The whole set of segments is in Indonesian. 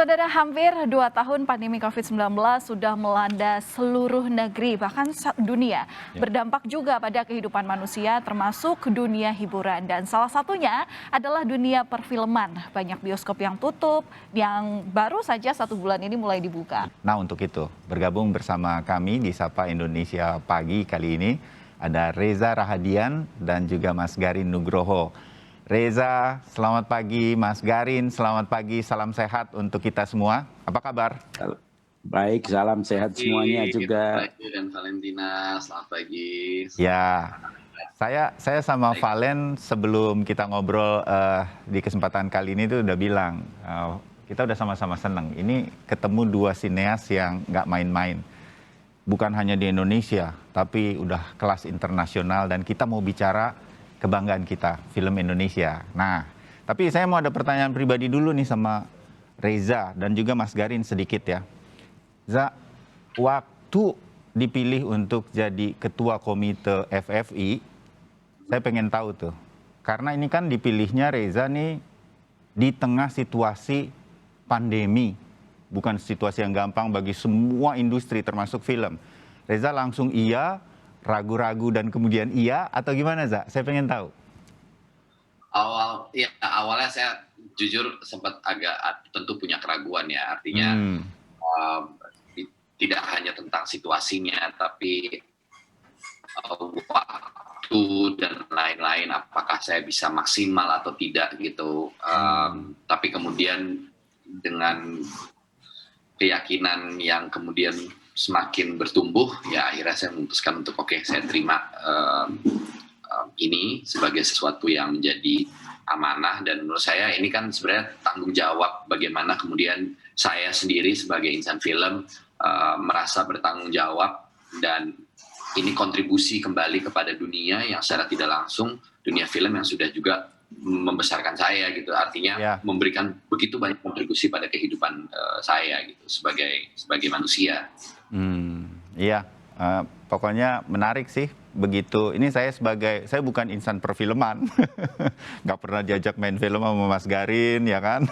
Saudara, hampir 2 tahun pandemi COVID-19 sudah melanda seluruh negeri, bahkan dunia. Berdampak juga pada kehidupan manusia, termasuk dunia hiburan. Dan salah satunya adalah dunia perfilman. Banyak bioskop yang tutup, yang baru saja 1 bulan ini mulai dibuka. Nah, untuk itu, bergabung bersama kami di Sapa Indonesia Pagi kali ini, ada Reza Rahadian dan juga Mas Garin Nugroho. Reza, selamat pagi. Mas Garin, selamat pagi. Salam sehat untuk kita semua. Apa kabar? Baik, salam sehat semuanya juga. Dan Valentina, selamat pagi. Ya, saya sama Valen sebelum kita ngobrol di kesempatan kali ini tuh udah bilang, kita udah sama-sama seneng. Ini ketemu 2 sineas yang nggak main-main. Bukan hanya di Indonesia, tapi udah kelas internasional dan kita mau bicara kebanggaan kita, film Indonesia. Nah, tapi saya mau ada pertanyaan pribadi dulu nih sama Reza dan juga Mas Garin sedikit ya. Za, waktu dipilih untuk jadi ketua komite FFI, saya pengen tahu tuh. Karena ini kan dipilihnya Reza nih di tengah situasi pandemi. Bukan situasi yang gampang bagi semua industri termasuk film. Reza langsung iya, ragu-ragu dan kemudian iya atau gimana, Za? Saya pengen tahu. Awalnya saya jujur sempat agak tentu punya keraguan ya, artinya tidak hanya tentang situasinya, tapi waktu dan lain-lain, apakah saya bisa maksimal atau tidak gitu. Tapi kemudian dengan keyakinan yang kemudian semakin bertumbuh, ya akhirnya saya memutuskan untuk oke, saya terima ini sebagai sesuatu yang menjadi amanah, dan menurut saya ini kan sebenarnya tanggung jawab bagaimana kemudian saya sendiri sebagai insan film merasa bertanggung jawab, dan ini kontribusi kembali kepada dunia yang secara tidak langsung, dunia film yang sudah juga membesarkan saya gitu, artinya memberikan begitu banyak kontribusi pada kehidupan saya gitu sebagai manusia. Iya, pokoknya menarik sih begitu. Ini saya bukan insan perfilman, nggak pernah diajak main film sama Mas Garin ya kan.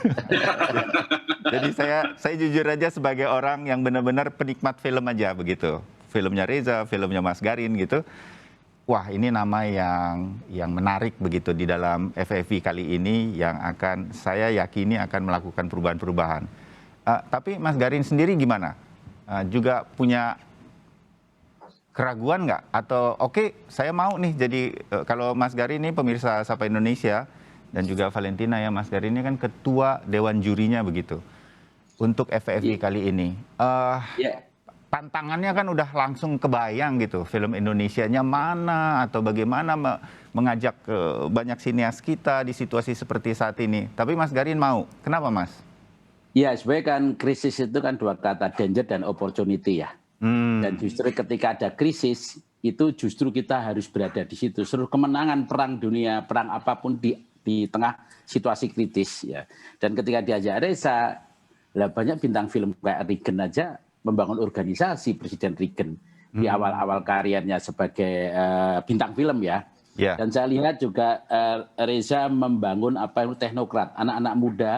Jadi saya jujur aja sebagai orang yang benar-benar penikmat film aja begitu. Filmnya Reza, filmnya Mas Garin gitu. Wah, ini nama yang menarik begitu di dalam FFI kali ini yang akan saya yakini akan melakukan perubahan-perubahan. Tapi Mas Garin sendiri gimana? Juga punya keraguan nggak? Atau oke, saya mau nih jadi, kalau Mas Garin ini pemirsa Sapa Indonesia dan juga Valentina ya, Mas Garin ini kan ketua Dewan Jurinya begitu untuk FFI kali ini. Tantangannya kan udah langsung kebayang gitu, film Indonesianya mana atau bagaimana mengajak banyak sineas kita di situasi seperti saat ini. Tapi Mas Garin mau, kenapa Mas? Ya, sebenarnya kan krisis itu kan 2 kata, danger dan opportunity ya. Dan justru ketika ada krisis, itu justru kita harus berada di situ. Seluruh kemenangan perang dunia, perang apapun di tengah situasi kritis ya. Dan ketika diajak Reza, banyak bintang film kayak Reagan aja membangun organisasi, Presiden Reagan di awal-awal karirnya sebagai bintang film ya. Dan saya lihat juga Reza membangun apa itu teknokrat, anak-anak muda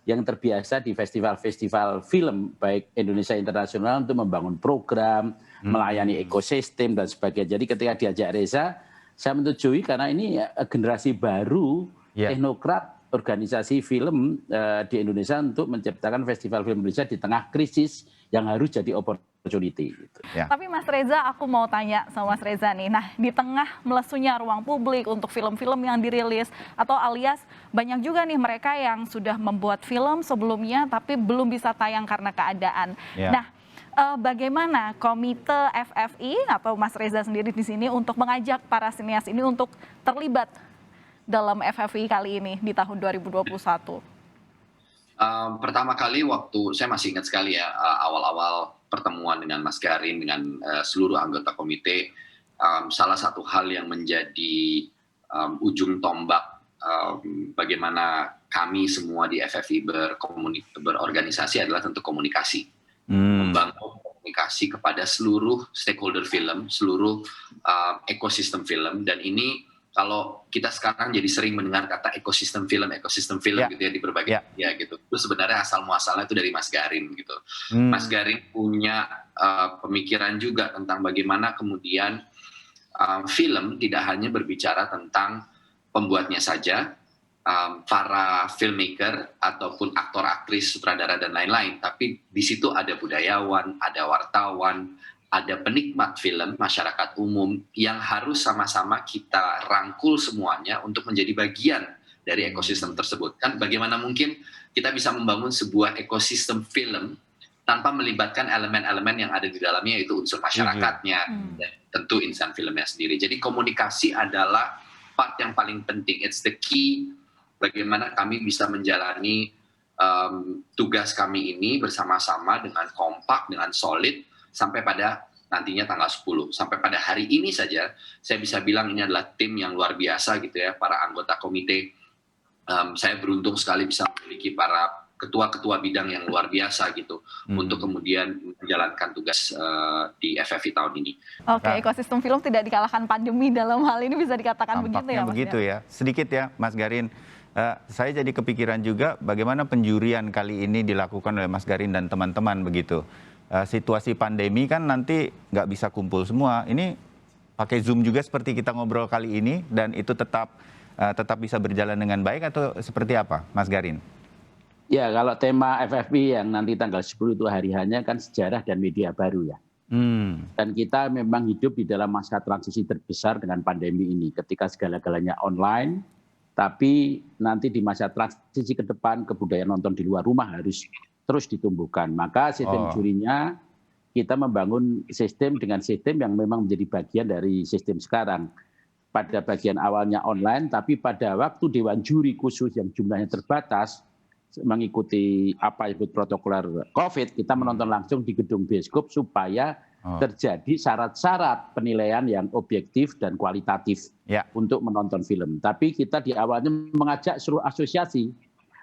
yang terbiasa di festival-festival film baik Indonesia internasional untuk membangun program, melayani ekosistem dan sebagainya. Jadi ketika diajak Reza, saya menyetujui karena ini generasi baru teknokrat organisasi film di Indonesia untuk menciptakan festival film Indonesia di tengah krisis yang harus jadi opportunity. Gitu. Tapi Mas Reza, aku mau tanya sama Mas Reza nih. Nah, di tengah melesunya ruang publik untuk film-film yang dirilis, atau alias banyak juga nih mereka yang sudah membuat film sebelumnya tapi belum bisa tayang karena keadaan. Nah, bagaimana komite FFI atau Mas Reza sendiri di sini untuk mengajak para sineas ini untuk terlibat dalam FFI kali ini di tahun 2021? Pertama kali waktu, saya masih ingat sekali ya, awal-awal pertemuan dengan Mas Garin, dengan seluruh anggota komite, salah satu hal yang menjadi ujung tombak bagaimana kami semua di FFI berorganisasi adalah tentu komunikasi. Membangun komunikasi kepada seluruh stakeholder film, seluruh ekosistem film, dan ini kalau kita sekarang jadi sering mendengar kata ekosistem film gitu ya di berbagai media gitu. Itu sebenarnya asal muasalnya itu dari Mas Garin gitu. Mas Garin punya pemikiran juga tentang bagaimana kemudian film tidak hanya berbicara tentang pembuatnya saja, para filmmaker ataupun aktor, aktris, sutradara dan lain-lain, tapi di situ ada budayawan, ada wartawan, ada penikmat film, masyarakat umum yang harus sama-sama kita rangkul semuanya untuk menjadi bagian dari ekosistem tersebut. Kan bagaimana mungkin kita bisa membangun sebuah ekosistem film tanpa melibatkan elemen-elemen yang ada di dalamnya, yaitu unsur masyarakatnya dan tentu insan filmnya sendiri. Jadi komunikasi adalah part yang paling penting. It's the key bagaimana kami bisa menjalani tugas kami ini bersama-sama dengan kompak, dengan solid, sampai pada nantinya tanggal 10. Sampai pada hari ini saja, saya bisa bilang ini adalah tim yang luar biasa gitu ya, para anggota komite. Saya beruntung sekali bisa memiliki para ketua-ketua bidang yang luar biasa gitu untuk kemudian menjalankan tugas di FFI tahun ini. Oke, ekosistem film tidak dikalahkan pandemi dalam hal ini, bisa dikatakan begitu ya Mas? Begitu ya. Sedikit ya Mas Garin, saya jadi kepikiran juga bagaimana penjurian kali ini dilakukan oleh Mas Garin dan teman-teman begitu. Situasi pandemi kan nanti nggak bisa kumpul semua. Ini pakai Zoom juga seperti kita ngobrol kali ini, dan itu tetap bisa berjalan dengan baik atau seperti apa Mas Garin? Ya, kalau tema FFP yang nanti tanggal 10 itu hari hanya kan sejarah dan media baru ya. Dan kita memang hidup di dalam masa transisi terbesar dengan pandemi ini. Ketika segala-galanya online, tapi nanti di masa transisi ke depan kebudayaan nonton di luar rumah harus terus ditumbuhkan. Maka sistem jurinya kita membangun sistem dengan sistem yang memang menjadi bagian dari sistem sekarang. Pada bagian awalnya online, tapi pada waktu Dewan Juri khusus yang jumlahnya terbatas, mengikuti apa yang disebut protokoler COVID, kita menonton langsung di gedung bioskop supaya terjadi syarat-syarat penilaian yang objektif dan kualitatif untuk menonton film. Tapi kita di awalnya mengajak seluruh asosiasi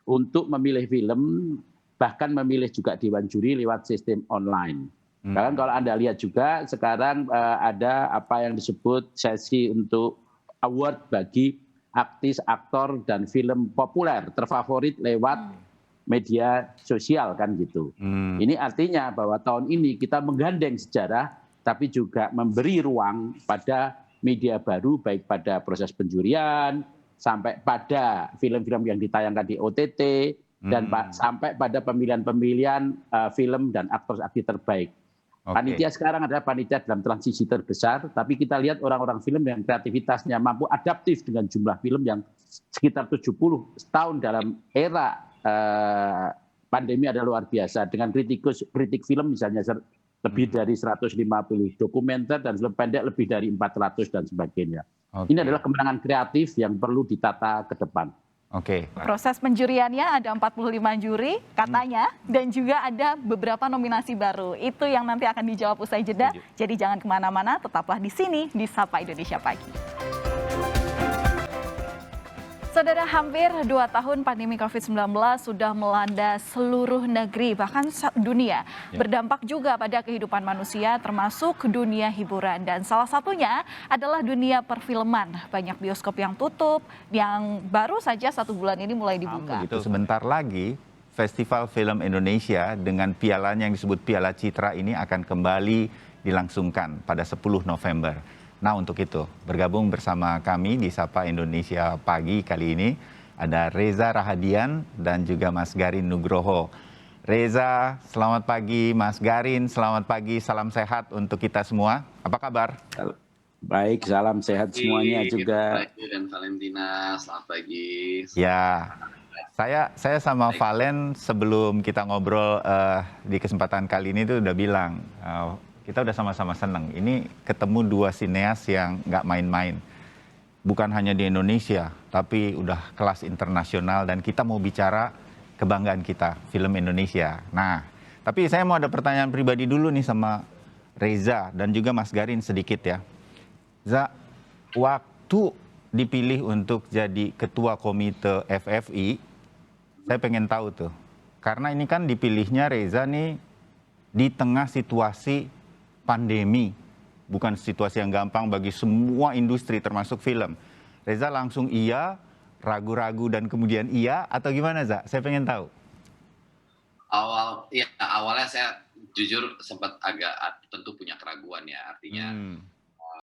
untuk memilih film, bahkan memilih juga Dewan Juri lewat sistem online. Karena kalau Anda lihat juga sekarang ada apa yang disebut sesi untuk award bagi artis, aktor, dan film populer terfavorit lewat media sosial kan gitu. Ini artinya bahwa tahun ini kita menggandeng sejarah, tapi juga memberi ruang pada media baru, baik pada proses penjurian, sampai pada film-film yang ditayangkan di OTT, dan sampai pada pemilihan-pemilihan film dan aktor-aktor terbaik. Panitia sekarang adalah panitia dalam transisi terbesar, tapi kita lihat orang-orang film yang kreativitasnya mampu adaptif dengan jumlah film yang sekitar 70 tahun dalam era pandemi adalah luar biasa. Dengan kritik film misalnya lebih dari 150, dokumenter dan film pendek lebih dari 400 dan sebagainya. Ini adalah kemenangan kreatif yang perlu ditata ke depan. Proses penjuriannya ada 45 juri katanya, dan juga ada beberapa nominasi baru. Itu yang nanti akan dijawab usai jeda. Jadi jangan kemana-mana, tetaplah di sini di Sapa Indonesia Pagi. Saudara, hampir 2 tahun pandemi COVID-19 sudah melanda seluruh negeri, bahkan dunia. Berdampak juga pada kehidupan manusia, termasuk dunia hiburan. Dan salah satunya adalah dunia perfilman. Banyak bioskop yang tutup, yang baru saja 1 bulan ini mulai dibuka. Sebentar lagi, Festival Film Indonesia dengan pialanya yang disebut Piala Citra ini akan kembali dilangsungkan pada 10 November. Nah, untuk itu bergabung bersama kami di Sapa Indonesia Pagi kali ini ada Reza Rahadian dan juga Mas Garin Nugroho. Reza, selamat pagi. Mas Garin, selamat pagi. Salam sehat untuk kita semua. Apa kabar? Baik, salam sehat semuanya juga. Dan Valentina, selamat pagi. Ya, saya sama Valen sebelum kita ngobrol di kesempatan kali ini tuh udah bilang, kita udah sama-sama seneng. Ini ketemu 2 sineas yang nggak main-main. Bukan hanya di Indonesia, tapi udah kelas internasional, dan kita mau bicara kebanggaan kita, film Indonesia. Nah, tapi saya mau ada pertanyaan pribadi dulu nih sama Reza dan juga Mas Garin sedikit ya. Za, waktu dipilih untuk jadi ketua komite FFI, saya pengen tahu tuh. Karena ini kan dipilihnya Reza nih di tengah situasi pandemi, bukan situasi yang gampang bagi semua industri termasuk film. Reza langsung iya, ragu-ragu dan kemudian iya, atau gimana Za? Saya pengen tahu. Awalnya saya jujur sempat agak tentu punya keraguan ya, artinya